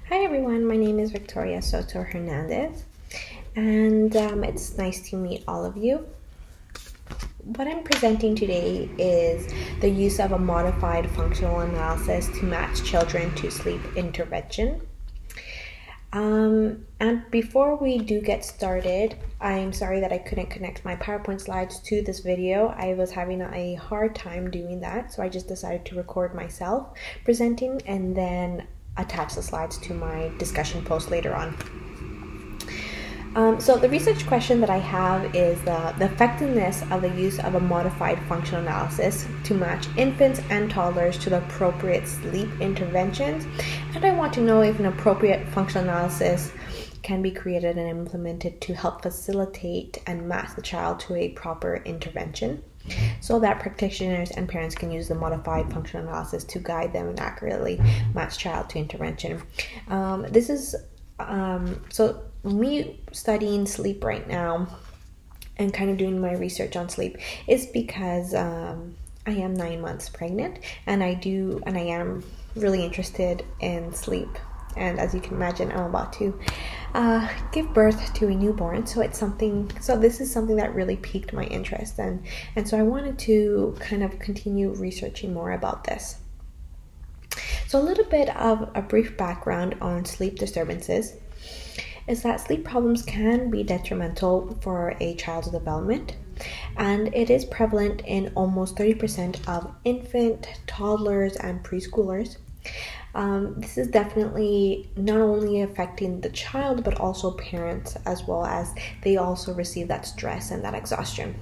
Hi everyone, my name is Victoria Soto Hernandez, and it's nice to meet all of you. What I'm presenting today is the use of a modified functional analysis to match children to sleep intervention. And before we do get started, I'm sorry that I couldn't connect my PowerPoint slides to this video. I was having a hard time doing that, so I just decided to record myself presenting and then attach the slides to my discussion post later on. So the research question that I have is the effectiveness of the use of a modified functional analysis to match infants and toddlers to the appropriate sleep interventions. And I want to know if an appropriate functional analysis can be created and implemented to help facilitate and match the child to a proper intervention, so that practitioners and parents can use the modified functional analysis to guide them and accurately match child to intervention. So me studying sleep right now and kind of doing my research on sleep is because I am 9 months pregnant, and I am really interested in sleep. And as you can imagine, I'm about to give birth to a newborn, so this is something that really piqued my interest, and so I wanted to kind of continue researching more about this. So a little bit of a brief background on sleep disturbances is that sleep problems can be detrimental for a child's development, and it is prevalent in almost 30% of infant, toddlers, and preschoolers. This is definitely not only affecting the child, but also parents, as well as they also receive that stress and that exhaustion.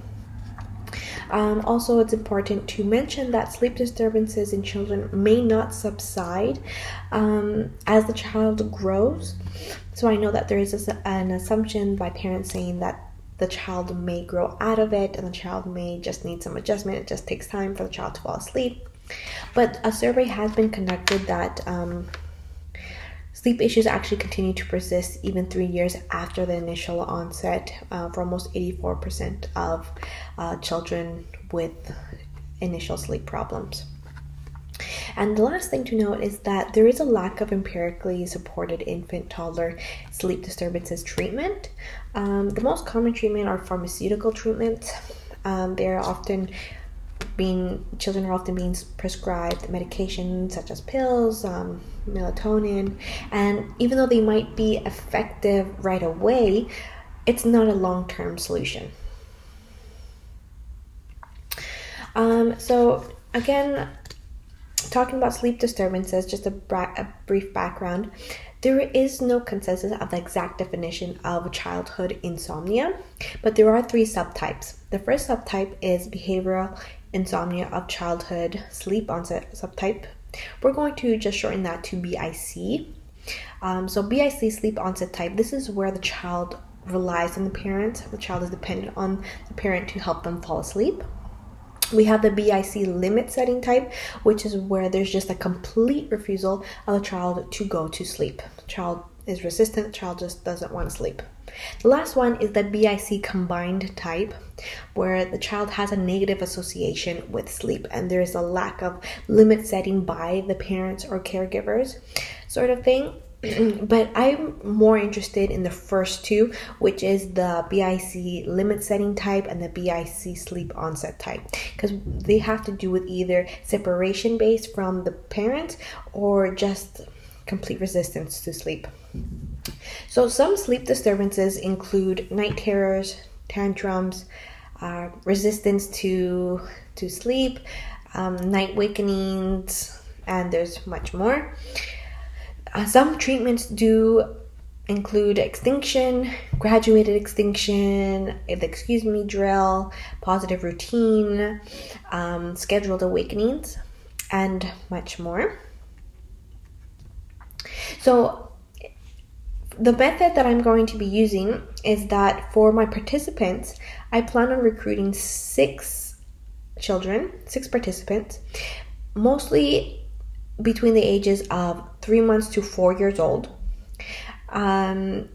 Also, it's important to mention that sleep disturbances in children may not subside as the child grows. So I know that there is an assumption by parents saying that the child may grow out of it and the child may just need some adjustment. It just takes time for the child to fall asleep. But a survey has been conducted that sleep issues actually continue to persist even 3 years after the initial onset for almost 84% of children with initial sleep problems. And the last thing to note is that there is a lack of empirically supported infant-toddler sleep disturbances treatment. The most common treatment are pharmaceutical treatments. Children are often being prescribed medications such as pills, melatonin, and even though they might be effective right away, it's not a long-term solution. So again, talking about sleep disturbances, just a brief background. There is no consensus of the exact definition of childhood insomnia, but there are 3 subtypes. The first subtype is behavioral insomnia of childhood sleep onset subtype. We're going to just shorten that to BIC. So BIC, sleep onset type, this is where the child relies on the parent. The child is dependent on the parent to help them fall asleep. We have the BIC limit setting type, which is where there's just a complete refusal of the child to go to sleep. The child is resistant, the child just doesn't want to sleep. The last one is the BIC combined type, where the child has a negative association with sleep and there's a lack of limit setting by the parents or caregivers sort of thing. But I'm more interested in the first 2, which is the BIC limit setting type and the BIC sleep onset type, because they have to do with either separation based from the parent or just complete resistance to sleep. So some sleep disturbances include night terrors, tantrums, resistance to sleep, night wakenings, and there's much more. Some treatments do include extinction, graduated extinction, drill, positive routine, scheduled awakenings, and much more. So the method that I'm going to be using is that for my participants, I plan on recruiting 6 participants, mostly between the ages of 3 months to 4 years old. And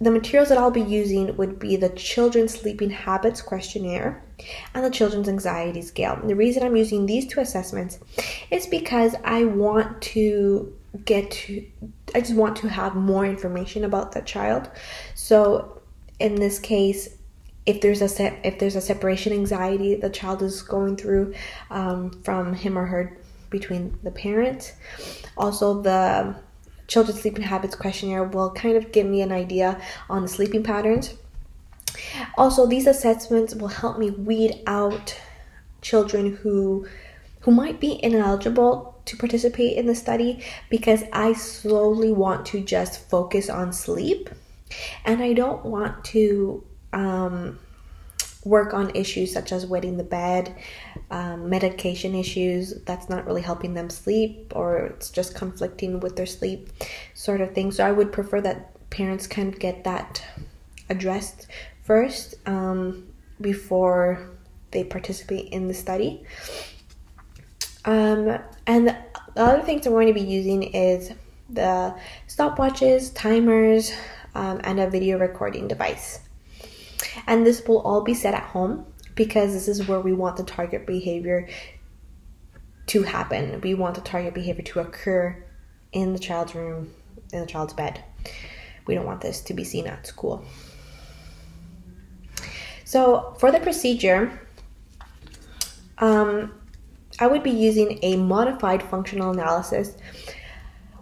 the materials that I'll be using would be the Children's Sleeping Habits Questionnaire and the Children's Anxiety Scale. And the reason I'm using these two assessments is because I want to want to have more information about that child. So in this case, if there's a separation anxiety the child is going through from him or her between the parents, also the Children's Sleeping Habits Questionnaire will kind of give me an idea on the sleeping patterns. Also, these assessments will help me weed out children who might be ineligible to participate in the study, because I slowly want to just focus on sleep, and I don't want to work on issues such as wetting the bed, medication issues that's not really helping them sleep, or it's just conflicting with their sleep sort of thing. So I would prefer that parents can get that addressed first before they participate in the study. And the other things I'm going to be using is the stopwatches, timers, and a video recording device. And this will all be set at home, because this is where we want the target behavior to happen. We want the target behavior to occur in the child's room, in the child's bed. We don't want this to be seen at school. So for the procedure, I would be using a modified functional analysis,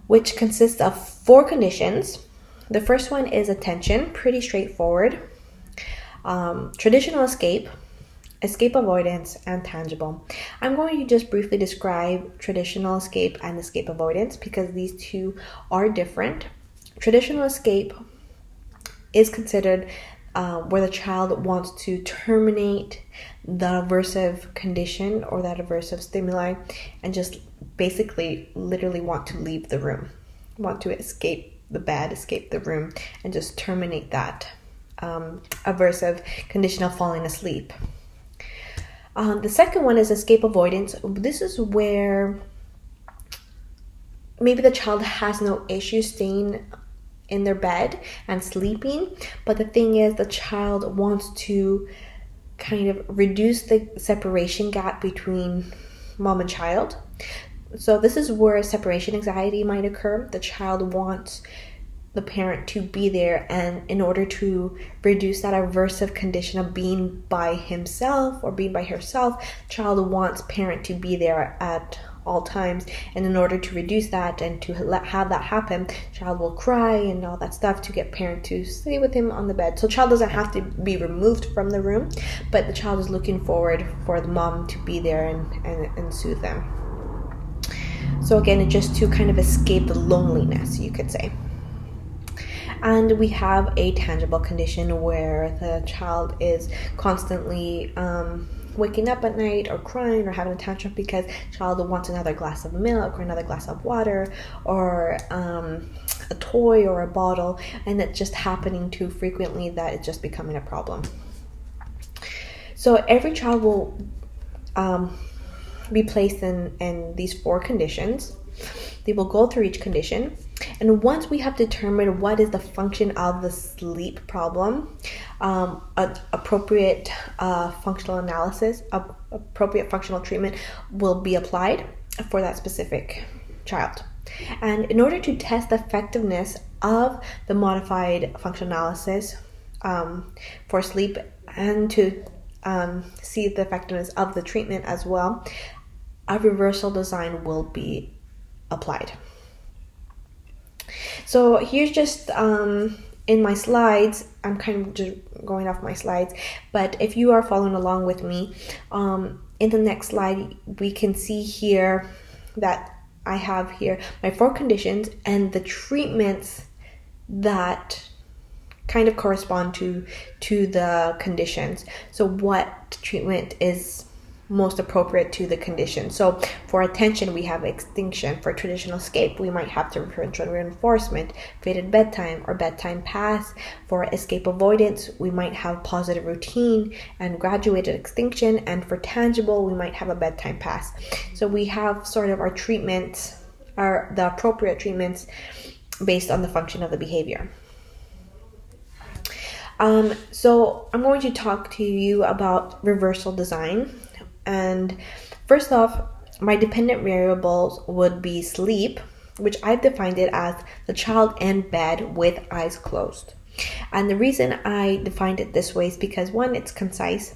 which consists of 4 conditions. The first one is attention, pretty straightforward. Traditional escape, escape avoidance, and tangible. I'm going to just briefly describe traditional escape and escape avoidance, because these two are different. Traditional escape is considered where the child wants to terminate the aversive condition or that aversive stimuli and just basically literally want to leave the room, want to escape the bed, escape the room, and just terminate that aversive condition of falling asleep. The second one is escape avoidance. This is where maybe the child has no issue staying in their bed and sleeping, but the thing is the child wants to kind of reduce the separation gap between mom and child. So this is where separation anxiety might occur. The child wants the parent to be there, and in order to reduce that aversive condition of being by himself or being by herself, child wants parent to be there at all times. And in order to reduce that and to have that happen, child will cry and all that stuff to get parent to stay with him on the bed. So child doesn't have to be removed from the room, but the child is looking forward for the mom to be there and soothe them. So again, it's just to kind of escape the loneliness, you could say. And we have a tangible condition where the child is constantly waking up at night or crying or having a tantrum because child wants another glass of milk or another glass of water or a toy or a bottle, and it's just happening too frequently that it's just becoming a problem. So every child will be placed in these 4 conditions. They will go through each condition, and once we have determined what is the function of the sleep problem, appropriate functional analysis, appropriate functional treatment will be applied for that specific child. And in order to test the effectiveness of the modified functional analysis for sleep and to see the effectiveness of the treatment as well, a reversal design will be applied. So here's just in my slides, I'm kind of just going off my slides, but if you are following along with me, in the next slide we can see here that I have here my 4 conditions and the treatments that kind of correspond to the conditions. So what treatment is most appropriate to the condition? So for attention, we have extinction. For traditional escape, we might have differential reinforcement, faded bedtime, or bedtime pass. For escape avoidance, we might have positive routine and graduated extinction. And for tangible, we might have a bedtime pass. So we have sort of our treatments, the appropriate treatments based on the function of the behavior. So I'm going to talk to you about reversal design. And first off, my dependent variables would be sleep, which I've defined it as the child in bed with eyes closed. And the reason I defined it this way is because, one, it's concise,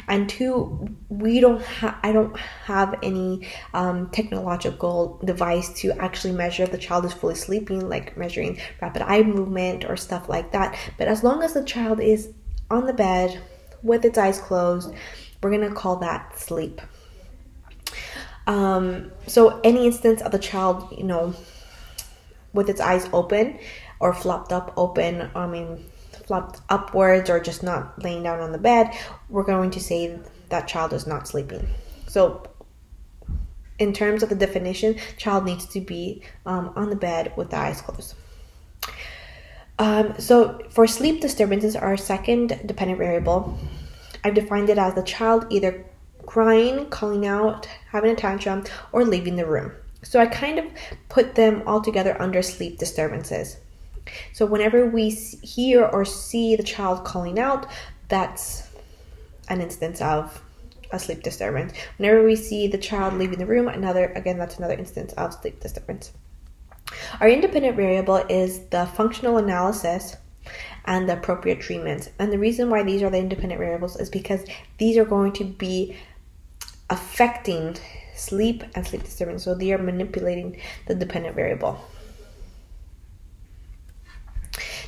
and two, I don't have any technological device to actually measure if the child is fully sleeping, like measuring rapid eye movement or stuff like that. But as long as the child is on the bed with its eyes closed, we're gonna call that sleep. So any instance of the child, with its eyes open or flopped upwards, or just not laying down on the bed, we're going to say that child is not sleeping. So in terms of the definition, child needs to be on the bed with the eyes closed. So for sleep disturbances, our second dependent variable, I've defined it as the child either crying, calling out, having a tantrum, or leaving the room. So I kind of put them all together under sleep disturbances. So whenever we hear or see the child calling out, that's an instance of a sleep disturbance. Whenever we see the child leaving the room, that's another instance of sleep disturbance. Our independent variable is the functional analysis and the appropriate treatments. And the reason why these are the independent variables is because these are going to be affecting sleep and sleep disturbance. So they are manipulating the dependent variable.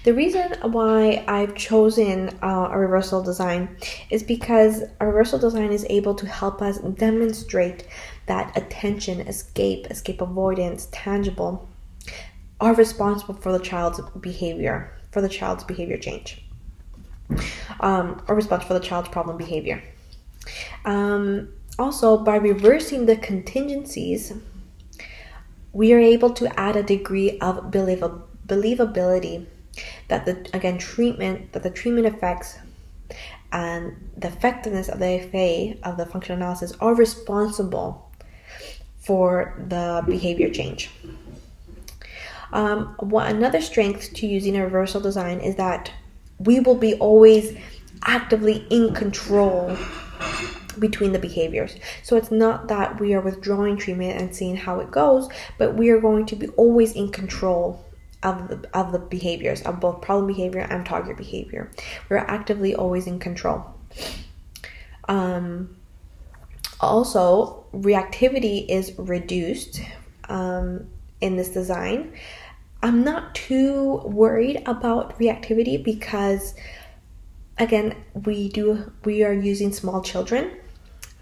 The reason why I've chosen a reversal design is because a reversal design is able to help us demonstrate that attention, escape avoidance, tangible, are responsible for the child's behavior, change, or responsible for the child's problem behavior. Also, by reversing the contingencies, we are able to add a degree of believability that the treatment effects and the effectiveness of the FA, of the functional analysis, are responsible for the behavior change. Another strength to using a reversal design is that we will be always actively in control between the behaviors. So it's not that we are withdrawing treatment and seeing how it goes, but we are going to be always in control of the behaviors, of both problem behavior and target behavior. We're actively always in control. Also, reactivity is reduced in this design. I'm not too worried about reactivity because, again, we are using small children.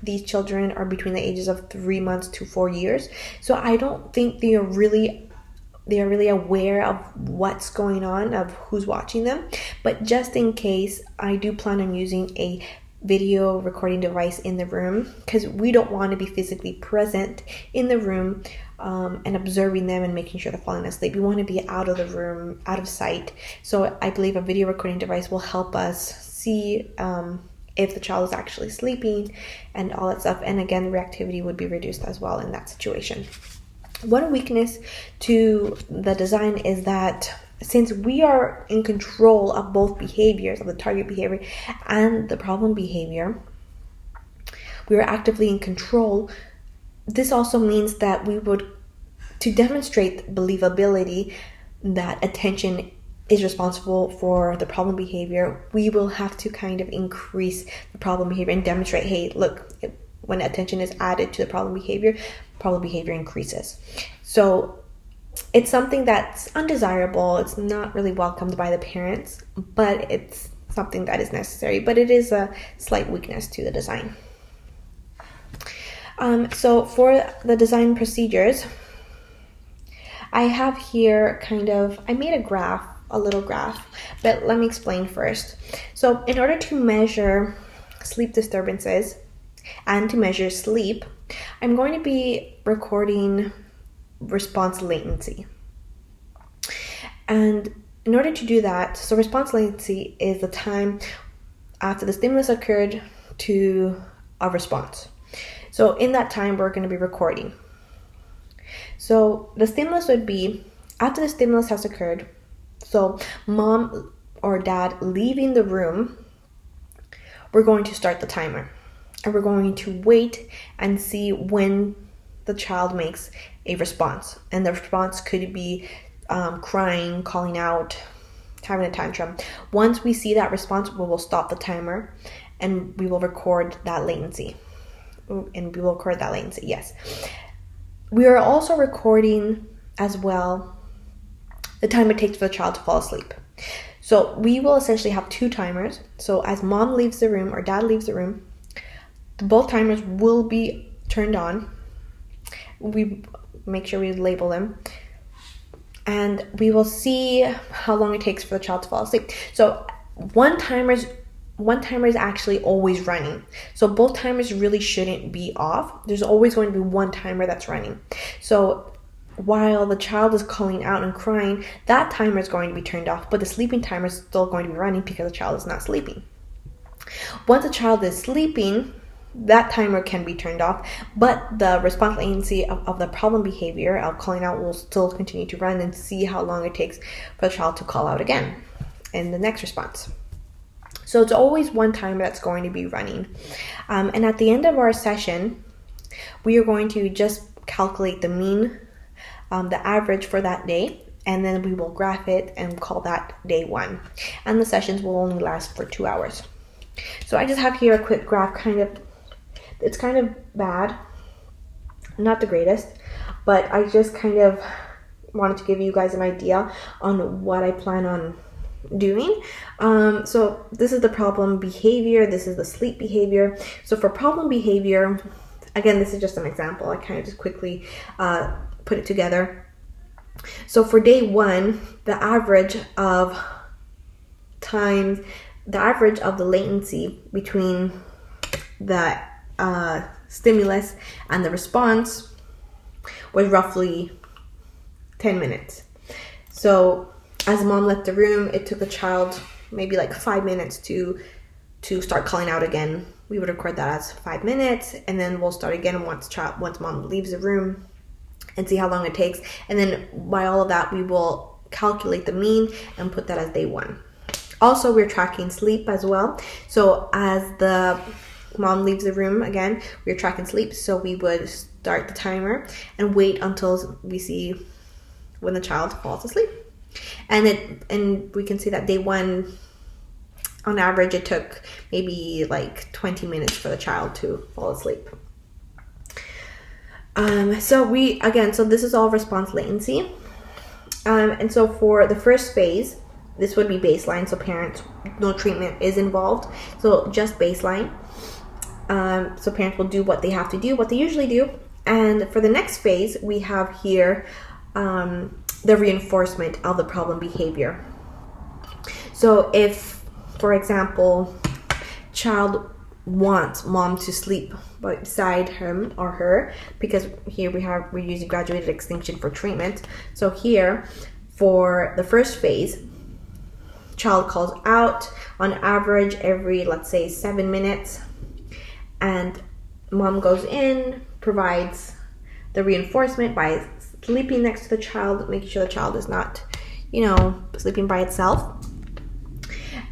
These children are between the ages of 3 months to 4 years. So I don't think they are really aware of what's going on, of who's watching them. But just in case, I do plan on using a video recording device in the room, because we don't want to be physically present in the room and observing them and making sure they're falling asleep. We want to be out of the room, out of sight. So I believe a video recording device will help us see if the child is actually sleeping and all that stuff. And again, reactivity would be reduced as well in that situation. One weakness to the design is that since we are in control of both behaviors, of the target behavior and the problem behavior, we are actively in control. This also means that to demonstrate believability that attention is responsible for the problem behavior, we will have to kind of increase the problem behavior and demonstrate, hey, look, when attention is added to the problem behavior increases. So it's something that's undesirable. It's not really welcomed by the parents, but it's something that is necessary. But it is a slight weakness to the design. So for the design procedures, I have here I made a little graph, but let me explain first. So in order to measure sleep disturbances and to measure sleep, I'm going to be recording response latency. And in order to do that, so response latency is the time after the stimulus occurred to a response. So in that time, we're going to be recording. So the stimulus would be after the stimulus has occurred. So mom or dad leaving the room, we're going to start the timer. And we're going to wait and see when the child makes a response. And the response could be crying, calling out, having a tantrum. Once we see that response, we will stop the timer and we will record that latency. Yes. We are also recording as well the time it takes for the child to fall asleep. So we will essentially have 2 timers. So as mom leaves the room or dad leaves the room, both timers will be turned on. We make sure we label them. And we will see how long it takes for the child to fall asleep. So one timer is actually always running. So both timers really shouldn't be off. There's always going to be one timer that's running. So while the child is calling out and crying, that timer is going to be turned off, but the sleeping timer is still going to be running because the child is not sleeping. Once the child is sleeping, that timer can be turned off, but the response latency of the problem behavior of calling out will still continue to run and see how long it takes for the child to call out again in the next response. So it's always one timer that's going to be running. And at the end of our session, we are going to just calculate the mean, the average for that day, and then we will graph it and call that day 1. And the sessions will only last for 2 hours. So I just have here a quick graph. It's kind of bad, not the greatest, but I just kind of wanted to give you guys an idea on what I plan on doing. So this is the problem behavior, this is the sleep behavior. So for problem behavior, again, this is just an example. I kind of just quickly put it together. So for day 1, the average of the latency between the stimulus and the response was roughly 10 minutes. So as mom left the room, it took the child maybe like 5 minutes to start calling out again. We would record that as 5 minutes, and then we'll start again once mom leaves the room and see how long it takes. And then by all of that, we will calculate the mean and put that as day 1. Also, we're tracking sleep as well. So as the mom leaves the room again, we're tracking sleep. So we would start the timer and wait until we see when the child falls asleep. And we can see that day 1, on average, it took maybe like 20 minutes for the child to fall asleep. So this is all response latency. And so for the first phase, this would be baseline. So parents, no treatment is involved. So just baseline. So parents will do what they have to do, what they usually do. And for the next phase, we have here the reinforcement of the problem behavior. So if, for example, child wants mom to sleep beside him or her, because here we're using graduated extinction for treatment. So here, for the first phase, child calls out on average every, let's say, 7 minutes, and mom goes in, provides the reinforcement by sleeping next to the child, making sure the child is not, sleeping by itself.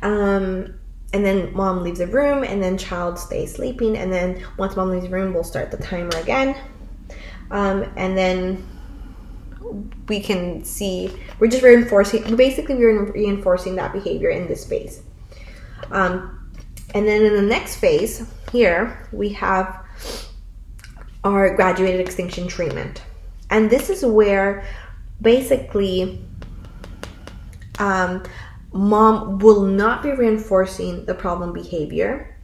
And then mom leaves the room, and then child stays sleeping. And then once mom leaves the room, we'll start the timer again. And then we can see, we're reinforcing that behavior in this phase. And then in the next phase here, we have our graduated extinction treatment. And this is where basically mom will not be reinforcing the problem behavior,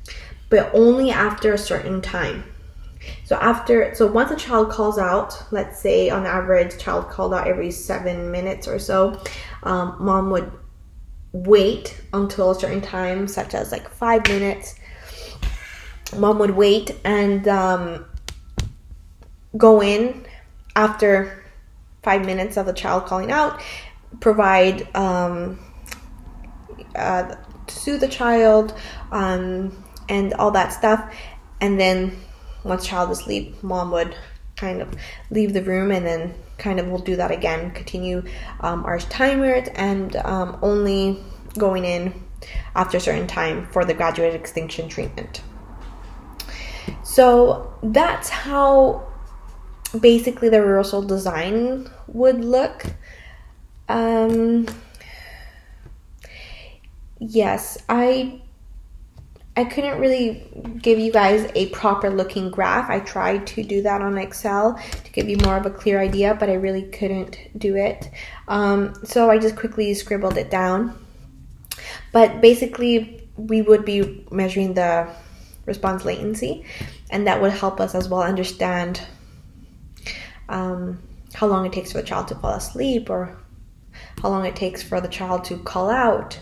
but only after a certain time. So once a child calls out, let's say on average, child called out every 7 minutes or so, mom would wait until a certain time, such as like 5 minutes. Mom would wait and go in after 5 minutes of the child calling out, provide soothe the child, and all that stuff. And then once child is asleep, mom would kind of leave the room, and then kind of we'll do that again, continue our timers, and only going in after a certain time for the graduated extinction treatment. So that's how basically the reversal design would look. Yes, I couldn't really give you guys a proper looking graph. I tried to do that on Excel to give you more of a clear idea, but I really couldn't do it. So I just quickly scribbled it down. But basically, we would be measuring the response latency, and that would help us as well understand how long it takes for the child to fall asleep, or how long it takes for the child to call out,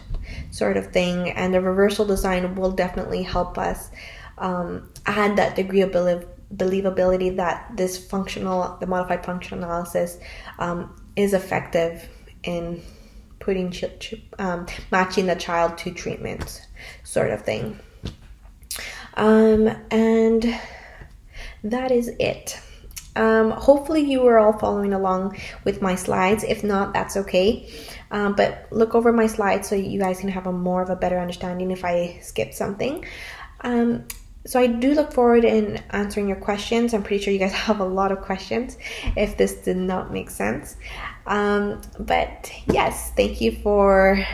sort of thing. And the reversal design will definitely help us add that degree of believability that the modified functional analysis is effective in putting matching the child to treatment, sort of thing. And that is it. Hopefully you were all following along with my slides. If not, that's okay. But look over my slides so you guys can have more of a better understanding if I skip something. So I do look forward in answering your questions. I'm pretty sure you guys have a lot of questions if this did not make sense. But yes, thank you for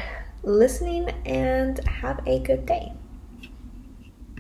listening and have a good day.